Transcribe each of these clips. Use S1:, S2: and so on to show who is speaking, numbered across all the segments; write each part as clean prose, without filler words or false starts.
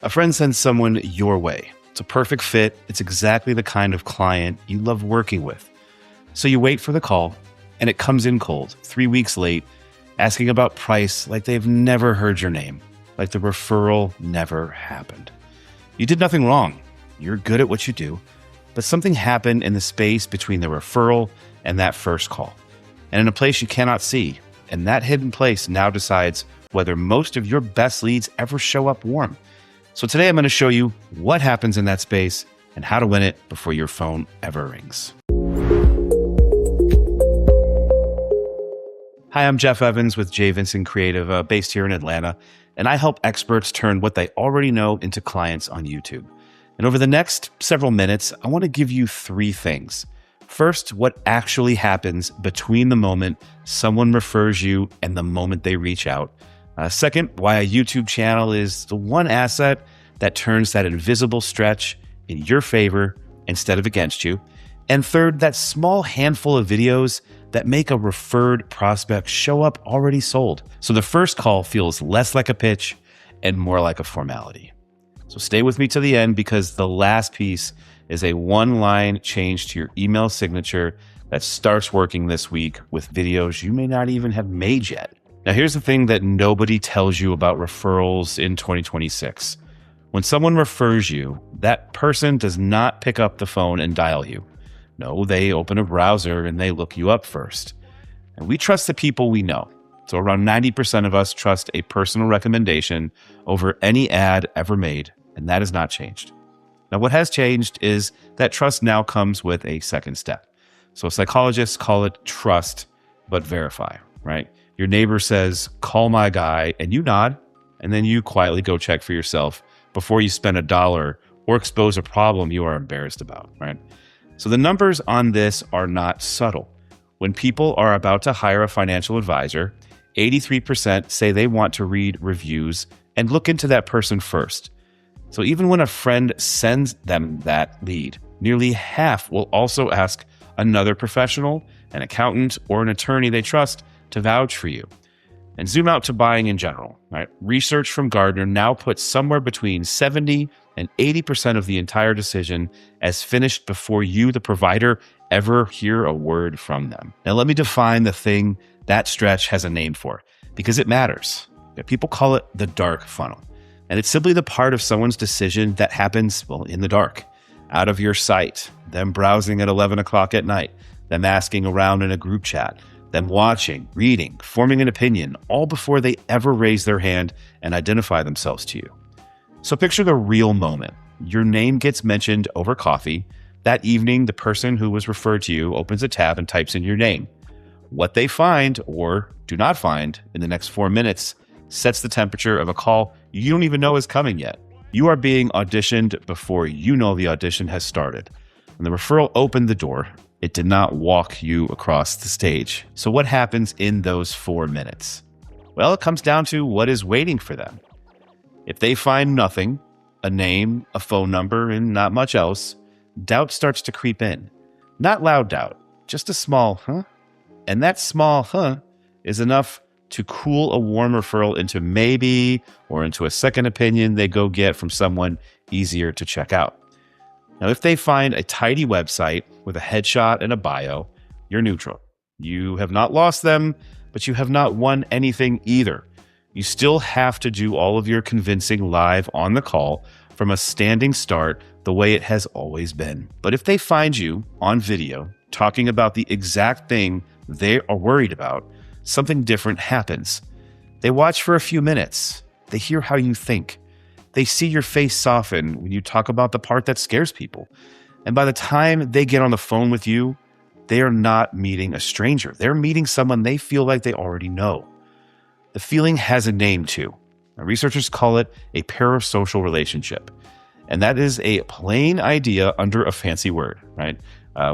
S1: A friend sends someone your way. It's a perfect fit. It's exactly the kind of client you love working with. So you wait for the call, and it comes in cold, 3 weeks late, asking about price like they've never heard your name, like the referral never happened. You did nothing wrong. You're good at what you do, but something happened in the space between the referral and that first call, and in a place you cannot see. And that hidden place now decides whether most of your best leads ever show up warm. So today I'm going to show you what happens in that space and how to win it before your phone ever rings. Hi, I'm Jeff Evans with J. Vincent Creative, based here in Atlanta, and I help experts turn what they already know into clients on YouTube. And over the next several minutes, I want to give you 3 things. First, what actually happens between the moment someone refers you and the moment they reach out. Second, why a YouTube channel is the one asset that turns that invisible stretch in your favor instead of against you. And third, that small handful of videos that make a referred prospect show up already sold. So the first call feels less like a pitch and more like a formality. So stay with me to the end, because the last piece is a 1-line change to your email signature that starts working this week with videos you may not even have made yet. Now, here's the thing that nobody tells you about referrals in 2026. When someone refers you, that person does not pick up the phone and dial you. No, they open a browser and they look you up first. And we trust the people we know. So around 90% of us trust a personal recommendation over any ad ever made, and that has not changed. Now, what has changed is that trust now comes with a second step. So psychologists call it trust, but verify, right? Your neighbor says, "Call my guy," and you nod, and then you quietly go check for yourself before you spend $1 or expose a problem you are embarrassed about, right? So the numbers on this are not subtle. When people are about to hire a financial advisor, 83% say they want to read reviews and look into that person first. So even when a friend sends them that lead, nearly half will also ask another professional, an accountant, or an attorney they trust to vouch for you. And zoom out to buying in general, right? Research from Gartner now puts somewhere between 70 and 80% of the entire decision as finished before you, the provider, ever hear a word from them. Now, let me define the thing that stretch has a name for, because it matters. People call it the dark funnel. And it's simply the part of someone's decision that happens, in the dark, out of your sight, them browsing at 11 o'clock at night, them asking around in a group chat, them watching, reading, forming an opinion, all before they ever raise their hand and identify themselves to you. So picture the real moment. Your name gets mentioned over coffee. That evening, the person who was referred to you opens a tab and types in your name. What they find or do not find in the next 4 minutes sets the temperature of a call you don't even know is coming yet. You are being auditioned before you know the audition has started. When the referral opened the door, it did not walk you across the stage. So what happens in those 4 minutes? Well, it comes down to what is waiting for them. If they find nothing, a name, a phone number, and not much else, doubt starts to creep in. Not loud doubt, just a small huh? And that small huh is enough to cool a warm referral into maybe, or into a second opinion they go get from someone easier to check out. Now, if they find a tidy website with a headshot and a bio, you're neutral. You have not lost them, but you have not won anything either. You still have to do all of your convincing live on the call from a standing start the way it has always been. But if they find you on video talking about the exact thing they are worried about, something different happens. They watch for a few minutes. They hear how you think. They see your face soften when you talk about the part that scares people. And by the time they get on the phone with you, they are not meeting a stranger. They're meeting someone they feel like they already know. The feeling has a name too. Now, researchers call it a parasocial relationship. And that is a plain idea under a fancy word, right?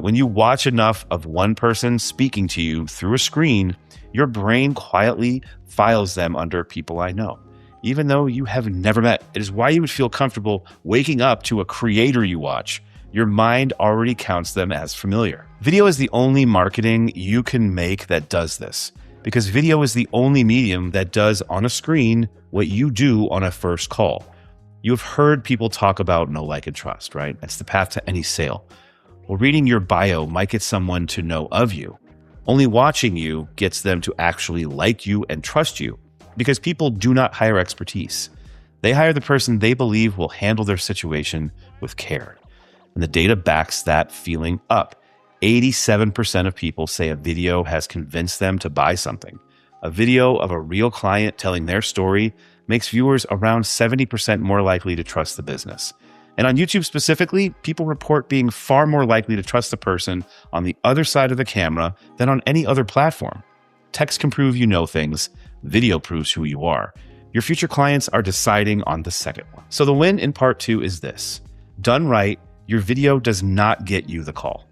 S1: When you watch enough of one person speaking to you through a screen, your brain quietly files them under people I know, even though you have never met. It is why you would feel comfortable waking up to a creator you watch. Your mind already counts them as familiar. Video is the only marketing you can make that does this, because video is the only medium that does on a screen what you do on a first call. You've heard people talk about know, like, and trust, right? That's the path to any sale. Well, reading your bio might get someone to know of you. Only watching you gets them to actually like you and trust you, because people do not hire expertise. They hire the person they believe will handle their situation with care. And the data backs that feeling up. 87% of people say a video has convinced them to buy something. A video of a real client telling their story makes viewers around 70% more likely to trust the business. And on YouTube specifically, people report being far more likely to trust the person on the other side of the camera than on any other platform. Text can prove you know things. Video proves who you are. Your future clients are deciding on the second one. So the win in part 2 is this. Done right, your video does not get you the call.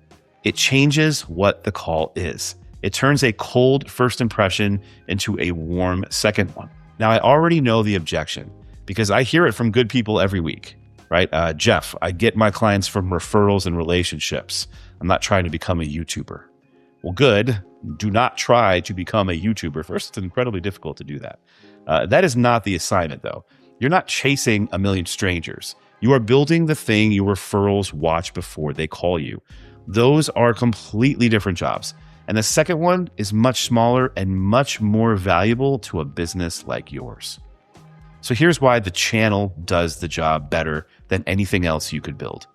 S1: It changes what the call is. It turns a cold first impression into a warm second one. Now, I already know the objection because I hear it from good people every week. Right? Jeff, I get my clients from referrals and relationships. I'm not trying to become a YouTuber. Well, good. Do not try to become a YouTuber. First, it's incredibly difficult to do that. That is not the assignment, though. You're not chasing a million strangers. You are building the thing your referrals watch before they call you. Those are completely different jobs. And the second one is much smaller and much more valuable to a business like yours. So here's why the channel does the job better than anything else you could build.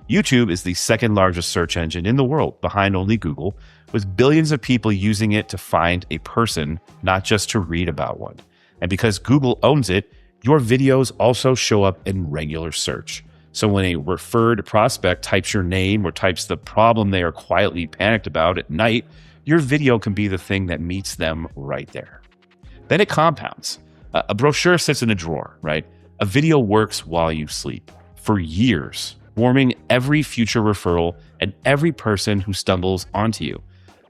S1: YouTube is the second largest search engine in the world, behind only Google, with billions of people using it to find a person, not just to read about one. And because Google owns it, your videos also show up in regular search. So when a referred prospect types your name or types the problem they are quietly panicked about at night, your video can be the thing that meets them right there. Then it compounds. A brochure sits in a drawer, right? A video works while you sleep for years, warming every future referral and every person who stumbles onto you.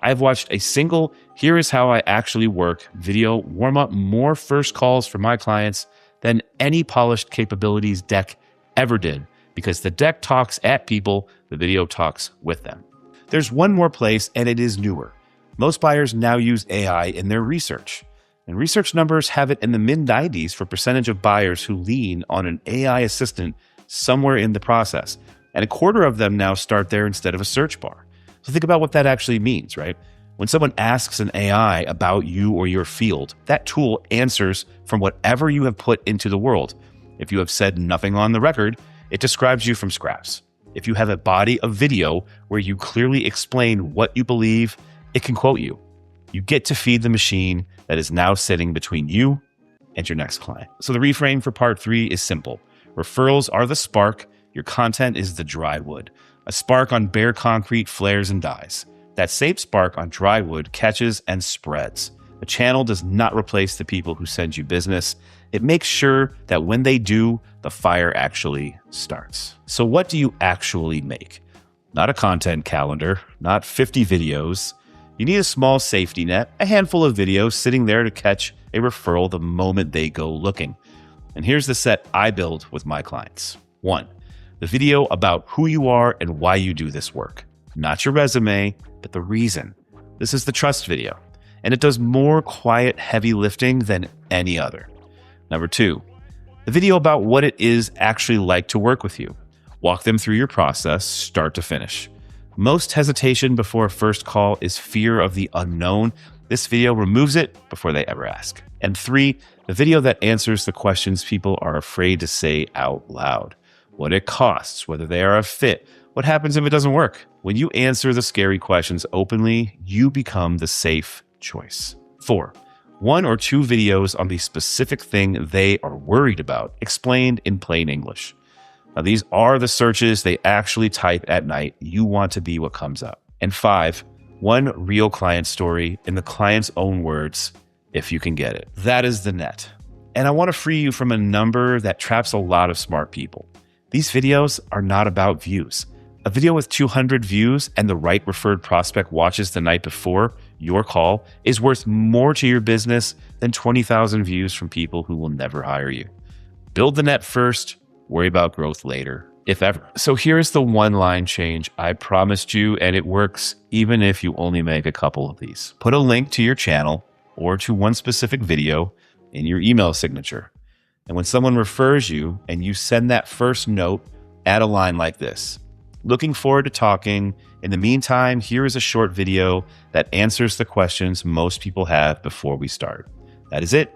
S1: I've watched a single "here is how I actually work" video warm up more first calls for my clients than any polished capabilities deck ever did, because the deck talks at people, the video talks with them. There's one more place, and it is newer. Most buyers now use AI in their research. And research numbers have it in the mid-90s for percentage of buyers who lean on an AI assistant somewhere in the process. And a quarter of them now start there instead of a search bar. So think about what that actually means, right? When someone asks an AI about you or your field, that tool answers from whatever you have put into the world. If you have said nothing on the record, it describes you from scraps. If you have a body of video where you clearly explain what you believe, it can quote you. You get to feed the machine that is now sitting between you and your next client. So the reframe for part 3 is simple. Referrals are the spark. Your content is the dry wood. A spark on bare concrete flares and dies. That same spark on dry wood catches and spreads. A channel does not replace the people who send you business. It makes sure that when they do, the fire actually starts. So what do you actually make? Not a content calendar, not 50 videos. You need a small safety net, a handful of videos sitting there to catch a referral the moment they go looking. And here's the set I build with my clients. 1, the video about who you are and why you do this work. Not your resume, but the reason. This is the trust video, and it does more quiet, heavy lifting than any other. Number 2, the video about what it is actually like to work with you. Walk them through your process, start to finish. Most hesitation before a first call is fear of the unknown. This video removes it before they ever ask. And 3, the video that answers the questions people are afraid to say out loud. What it costs, whether they are a fit, what happens if it doesn't work. When you answer the scary questions openly, you become the safe choice. 4, 1 or 2 videos on the specific thing they are worried about, explained in plain English. Now, these are the searches they actually type at night. You want to be what comes up. And 5, 1 real client story in the client's own words, if you can get it. That is the net. And I want to free you from a number that traps a lot of smart people. These videos are not about views. A video with 200 views and the right referred prospect watches the night before your call is worth more to your business than 20,000 views from people who will never hire you. Build the net first. Worry about growth later, if ever. So here's the one-line change I promised you, and it works even if you only make a couple of these. Put a link to your channel or to one specific video in your email signature. And when someone refers you and you send that first note, add a line like this: looking forward to talking. In the meantime, here is a short video that answers the questions most people have before we start. That is it.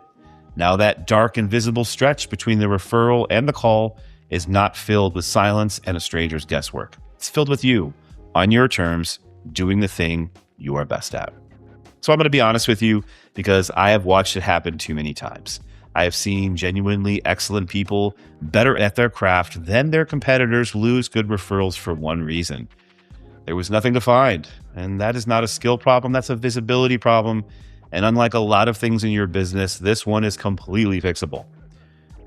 S1: Now that dark invisible stretch between the referral and the call is not filled with silence and a stranger's guesswork. It's filled with you, on your terms, doing the thing you are best at. So I'm going to be honest with you because I have watched it happen too many times. I have seen genuinely excellent people better at their craft than their competitors lose good referrals for one reason. There was nothing to find, and that is not a skill problem, that's a visibility problem. And unlike a lot of things in your business, this one is completely fixable.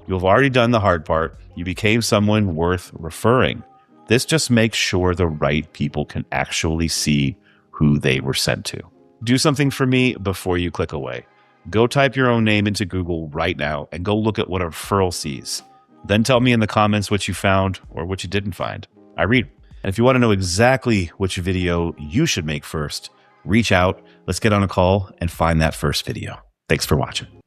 S1: You've already done the hard part. You became someone worth referring. This just makes sure the right people can actually see who they were sent to. Do something for me before you click away. Go type your own name into Google right now and go look at what a referral sees. Then tell me in the comments what you found or what you didn't find. I read. And if you want to know exactly which video you should make first, reach out. Let's get on a call and find that first video. Thanks for watching.